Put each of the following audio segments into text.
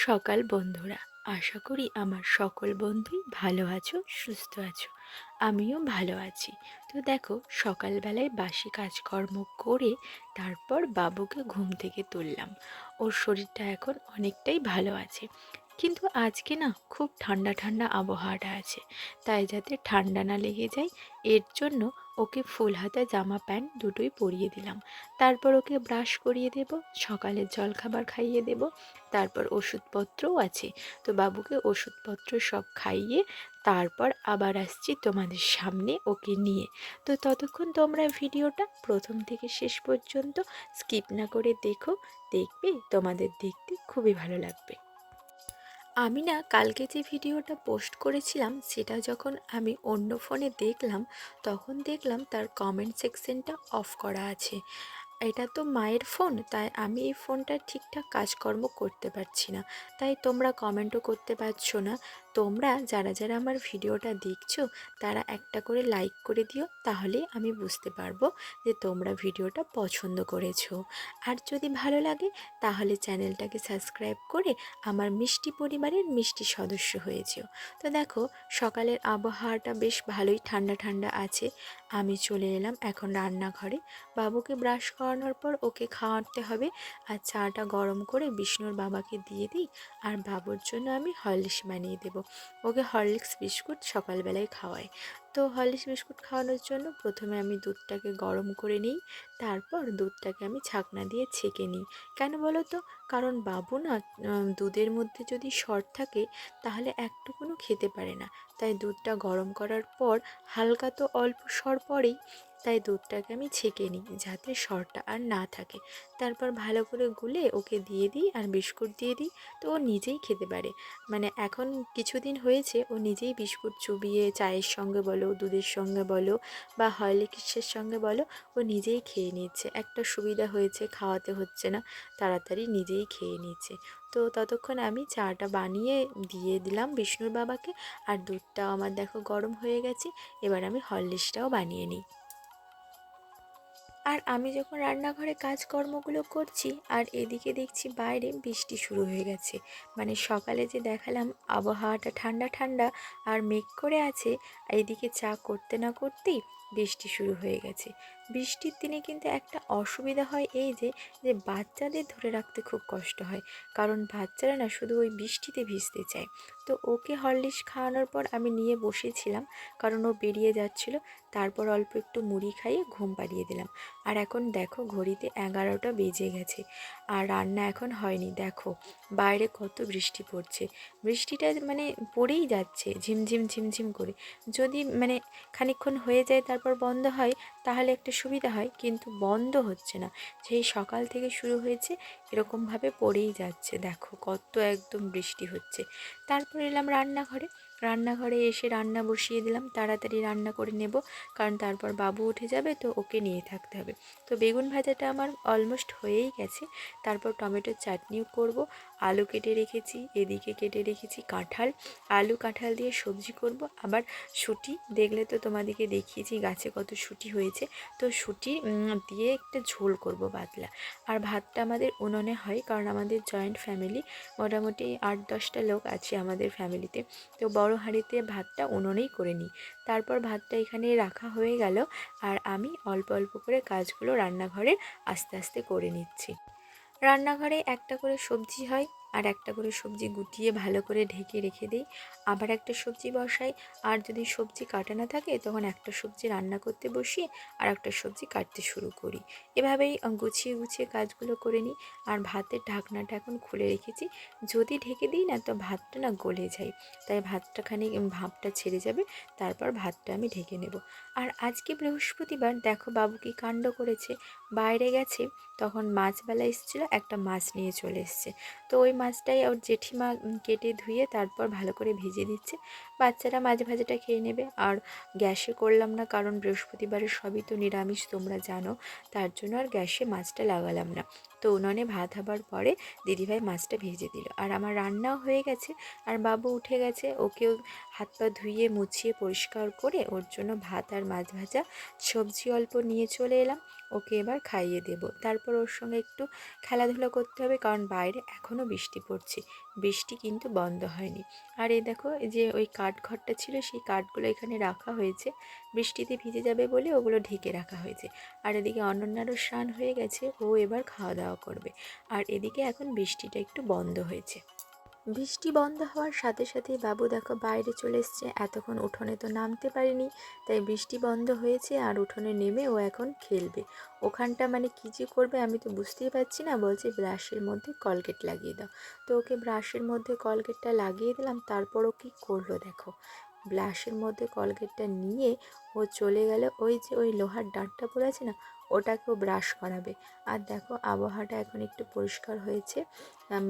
সকাল বন্ধুরা, আশা করি আমার সকল বন্ধুই ভালো আছো, সুস্থ আছো। আমিও ভালো আছি। তো দেখো, সকালবেলায় বাসি কাজকর্ম করে তারপর বাবুকে ঘুম থেকে তুললাম। ওর শরীরটা এখন অনেকটাই ভালো আছে, কিন্তু আজকে না খুব ঠান্ডা ঠান্ডা আবহাওয়াটা আছে। তাই যাতে ঠান্ডা না লেগে যায় এর জন্য ওকে ফুল হাতা জামা প্যান্ট দুটোই পরিয়ে দিলাম। তারপর ওকে ব্রাশ করিয়ে দেব, সকালের জলখাবার খাইয়ে দেব, তারপর ওষুধপত্রও আছে। তো বাবুকে ওষুধপত্র সব খাইয়ে তারপর আবার আসছি তোমাদের সামনে ওকে নিয়ে। তো ততক্ষণ তোমরা ভিডিওটা প্রথম থেকে শেষ পর্যন্ত স্কিপ না করে দেখো, দেখবে তোমাদের দেখতে খুবই ভালো লাগবে। আমি না কালকে যে ভিডিওটা পোস্ট করেছিলাম সেটা যখন আমি অন্য ফোনে দেখলাম, তখন দেখলাম তার কমেন্ট সেকশনটা অফ করা আছে। এটা তো মায়ের ফোন, তাই আমি এই ফোনটা ঠিকঠাক কাজকর্ম করতে পারছি না, তাই তোমরা কমেন্টও করতে পারছো না। তোমরা যারা যারা আমার ভিডিওটা দেখছো তারা একটা করে লাইক করে দিও, তাহলেই আমি বুঝতে পারবো যে তোমরা ভিডিওটা পছন্দ করেছো। আর যদি ভালো লাগে তাহলে চ্যানেলটাকে সাবস্ক্রাইব করে আমার মিষ্টি পরিবারের মিষ্টি সদস্য হয়েছেও। তো দেখো, সকালের আবহাওয়াটা বেশ ভালোই ঠান্ডা ঠান্ডা আছে। আমি চলে এলাম এখন রান্নাঘরে। বাবুকে ব্রাশ করানোর পর ওকে খাওয়াতে হবে, আর চাটা গরম করে বিষ্ণুর বাবাকে দিয়ে দিই। আর বাবুর জন্য আমি হরলিক্স বানিয়ে দেব। ওকে হরলিক্স বিস্কুট সকালবেলায় খাওয়াই। তো হরলিক্স বিস্কুট খাওয়ানোর জন্য প্রথমে আমি দুধটাকে গরম করে নিই, তারপর দুধটাকে আমি ছাঁকনা দিয়ে ছেঁকে নিই। কেন বলো তো? কারণ বাবু না দুধের মধ্যে যদি সর থাকে তাহলে একটুকুনও খেতে পারে না। তাই দুধটা গরম করার পর হালকা তো অল্প সর পড়েই, তাই দুধটাকে আমি ছেঁকে নিই যাতে সরটা আর না থাকে। তারপর ভালো করে গুলে ওকে দিয়ে দিই আর বিস্কুট দিয়ে দিই। তো ও নিজেই খেতে পারে। মানে এখন কিছুদিন হয়েছে ও নিজেই বিস্কুট চুবিয়ে চায়ের সঙ্গে বলো, দুধের সঙ্গে বলো, বা হরলিক্সের সঙ্গে বলো, ও নিজেই খেয়ে নিচ্ছে। একটা সুবিধা হয়েছে, খাওয়াতে হচ্ছে না, তাড়াতাড়ি নিজেই খেয়ে নিচ্ছে। তো ততক্ষণ আমি চাটা বানিয়ে দিয়ে দিলাম বিষ্ণুর বাবাকে। আর দুধটাও আমার দেখো গরম হয়ে গেছে। এবার আমি হরলিক্সটাও বানিয়ে নিই। আর আমি যখন রান্নাঘরে কাজকর্মগুলো করছি আর এদিকে দেখছি বাইরে বৃষ্টি শুরু হয়ে গেছে। মানে সকালে যে দেখালাম আবহাওয়াটা ঠান্ডা ঠান্ডা আর মেঘ করে আছে, এইদিকে চা করতে না করতেই বৃষ্টি শুরু হয়ে গেছে। বৃষ্টির দিনে কিন্তু একটা অসুবিধা হয় এই যে, যে বাচ্চাদের ধরে রাখতে খুব কষ্ট হয়, কারণ বাচ্চারা না শুধু ওই বৃষ্টিতে ভিজতে চায়। তো ওকে হরলিক্স খাওয়ানোর পর আমি নিয়ে বসেছিলাম, কারণ ও বেরিয়ে যাচ্ছিল। তারপর অল্প একটু মুড়ি খাইয়ে ঘুম পাড়িয়ে দিলাম। আর এখন দেখো ঘড়িতে 11টা বেজে গেছে, আর রান্না এখন হয়নি। দেখো বাইরে কত বৃষ্টি পড়ছে। বৃষ্টিটা মানে পড়েই যাচ্ছে ঝিমঝিম ঝিমঝিম করে। যদি মানে খানিকক্ষণ হয়ে যায় তারপর বন্ধ হয় তাহলে একটা সুবিধা হয়, কিন্তু বন্ধ হচ্ছে না। সেই সকাল থেকে শুরু হয়েছে, এরকমভাবে পড়েই যাচ্ছে। দেখো কত একদম বৃষ্টি হচ্ছে। তারপর এলাম রান্নাঘরে। রান্নাঘরে এসে রান্না বসিয়ে দিলাম, তাড়াতাড়ি রান্না করে নেব, কারণ তারপর বাবু উঠে যাবে, তো ওকে নিয়ে থাকতে হবে। তো বেগুন ভাজাটা আমার অলমোস্ট হয়েই গেছে। তারপর টমেটোর চাটনিও করব। আলু কেটে রেখেছি, এদিকে কেটে রেখেছি কাঁঠাল। আলু কাঁঠাল দিয়ে সবজি করব। আবার শুঁটি দেখলে তো তোমাদেরকে দেখিয়েছি গাছে কত শুঁটি হয়েছে। তো শুঁটি দিয়ে একটা ঝোল করব পাতলা। আর ভাতটা আমাদের উনুনে হয়, কারণ আমাদের জয়েন্ট ফ্যামিলি, মোটামুটি 8-10টা লোক আছে আমাদের ফ্যামিলিতে। তো বড় হাঁড়িতে ভাতটা উনুনেই করে নিই। তারপর ভাতটা এখানে রাখা হয়ে গেল, আর আমি অল্প অল্প করে কাজগুলো রান্নাঘরে আস্তে আস্তে করে নিচ্ছি। রান্নাঘরে একটা করে সবজি হয়, আর একটা করে সবজি গুটিয়ে ভালো করে ঢেকে রেখে দিই। আবার একটা সবজি বসাই, আর যদি সবজি কাটা না থাকে তখন একটা সবজি রান্না করতে বসিয়ে আর একটা সবজি কাটতে শুরু করি। এভাবেই গুছিয়ে গুছিয়ে কাজগুলো করে নিই। আর ভাতের ঢাকনাটা এখন খুলে রেখেছি, যদি ঢেকে দিই না তো ভাতটা না গলে যায়, তাই ভাতটা খানিক ভাপটা ছেড়ে যাবে, তারপর ভাতটা আমি ঢেকে নেব। আর আজকে বৃহস্পতিবার, দেখো বাবু কি কাণ্ড করেছে। বাইরে গেছে, তখন মাছবেলা এসেছিলো, একটা মাছ নিয়ে চলে এসছে। তো ওই মাছটাই ওর জেঠিমা কেটে ধুয়ে তারপর ভালো করে ভেজে দিচ্ছে। বাচ্চারা মাছ ভাজাটা খেয়ে নেবে। আর গ্যাসে করলাম না, কারণ বৃহস্পতিবারের সবই তো নিরামিষ তোমরা জানো, তার জন্য আর গ্যাসে মাছটা লাগালাম না। তো উনুনে ভাত হবার পরে দিদিভাই মাছটা ভেজে দিল, আর আমার রান্নাও হয়ে গেছে। আর বাবু উঠে গেছে, ওকেও হাত পা ধুয়ে মুছিয়ে পরিষ্কার করে ওর জন্য ভাত আর মাছ ভাজা সবজি অল্প নিয়ে চলে এলাম। ওকে এবার খাইয়ে দেব, তারপর ওর সঙ্গে একটু খেলাধুলা করতে হবে, কারণ বাইরে এখনও বৃষ্টি পড়ছে। বৃষ্টি কিন্তু বন্ধ হয়নি। আর এই দেখো এই যে ওই কাঠঘরটা ছিল সেই কাঠগুলো এখানে রাখা হয়েছে, বৃষ্টিতে ভিজে যাবে বলে ওগুলো ঢেকে রাখা হয়েছে। আর এদিকে অনন্যারও স্নান হয়ে গেছে, ও এবার খাওয়া দাওয়া করবে। আর এদিকে এখন বৃষ্টিটা একটু বন্ধ হয়েছে। বৃষ্টি বন্ধ হওয়ার সাথে সাথেই বাবু দেখো বাইরে চলে এসছে, এতক্ষণ উঠোনে তো নামতে পারিনি, তাই বৃষ্টি বন্ধ হয়েছে আর উঠোনে নেমে ও এখন খেলবে। ওখানটা মানে কী যে করবে আমি তো বুঝতেই পারছি না, বলছে ব্রাশের মধ্যে কলগেট লাগিয়ে দাও। তো ওকে ব্রাশের মধ্যে কলগেটটা লাগিয়ে দিলাম, তারপর ও কী করলো দেখো, ব্রাশের মধ্যে কলগেটটা নিয়ে ও চলে গেল ওই যে ওই লোহার ডাঁটটা পড়ে আছে না, ওটাকেও ব্রাশ করাবে। আর দেখো আবহাওয়াটা এখন একটু পরিষ্কার হয়েছে,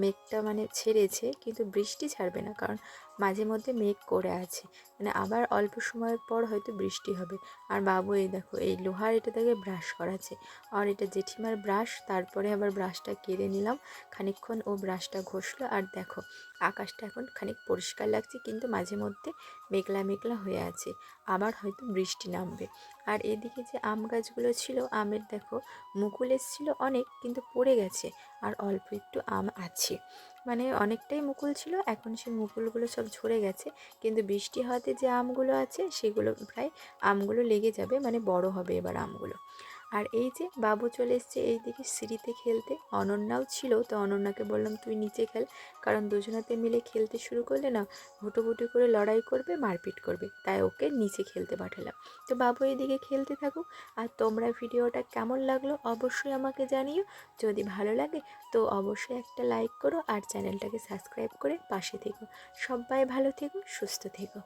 মেঘটা মানে ছেড়েছে কিন্তু বৃষ্টি ছাড়বে না, কারণ মাঝে মধ্যে মেঘ করে আছে, মানে আবার অল্প সময় পর হয়তো বৃষ্টি হবে। আর বাবু এই দেখো এই লোহার এটা থেকে ব্রাশ করাচ্ছে, আর এটা জেঠিমার ব্রাশ, তারপরে আবার ব্রাশটা কেড়ে নিলাম, খানিকক্ষণ ও ব্রাশটা ঘষলো। আর দেখো আকাশটা এখন খানিক পরিষ্কার লাগছে, কিন্তু মাঝে মধ্যে মেঘলা মেঘলা হয়ে আছে, আবার হয়তো বৃষ্টি নামবে। আর এদিকে যে আম গাছগুলো ছিল, আমের দেখো মুকুল এসেছিল অনেক, কিন্তু পড়ে গেছে, আর অল্প একটু আম আছে, মানে অনেকটাই মুকুল ছিল, এখন সেই মুকুলগুলো সব ঝরে গেছে, কিন্তু বৃষ্টি হওয়াতে যে আমগুলো আছে সেগুলো প্রায় আমগুলো লেগে যাবে, মানে বড় হবে এবার আমগুলো। আর এই যে বাবু চলে এসছে এইদিকে সিঁড়িতে খেলতে, অনন্যাও ছিল, তো অনন্যাকে বললাম তুই নিচে খেল, কারণ দুজনাতে মিলে খেলতে শুরু করলে না হুটোপুটি করে লড়াই করবে, মারপিট করবে, তাই ওকে নিচে খেলতে পাঠালাম। তো বাবু এইদিকে খেলতে থাকুক। আর তোমরা ভিডিওটা কেমন লাগলো অবশ্যই আমাকে জানিও, যদি ভালো লাগে তো অবশ্যই একটা লাইক করো আর চ্যানেলটাকে সাবস্ক্রাইব করে পাশে থেকো। সবাই ভালো থেকো, সুস্থ থেকো।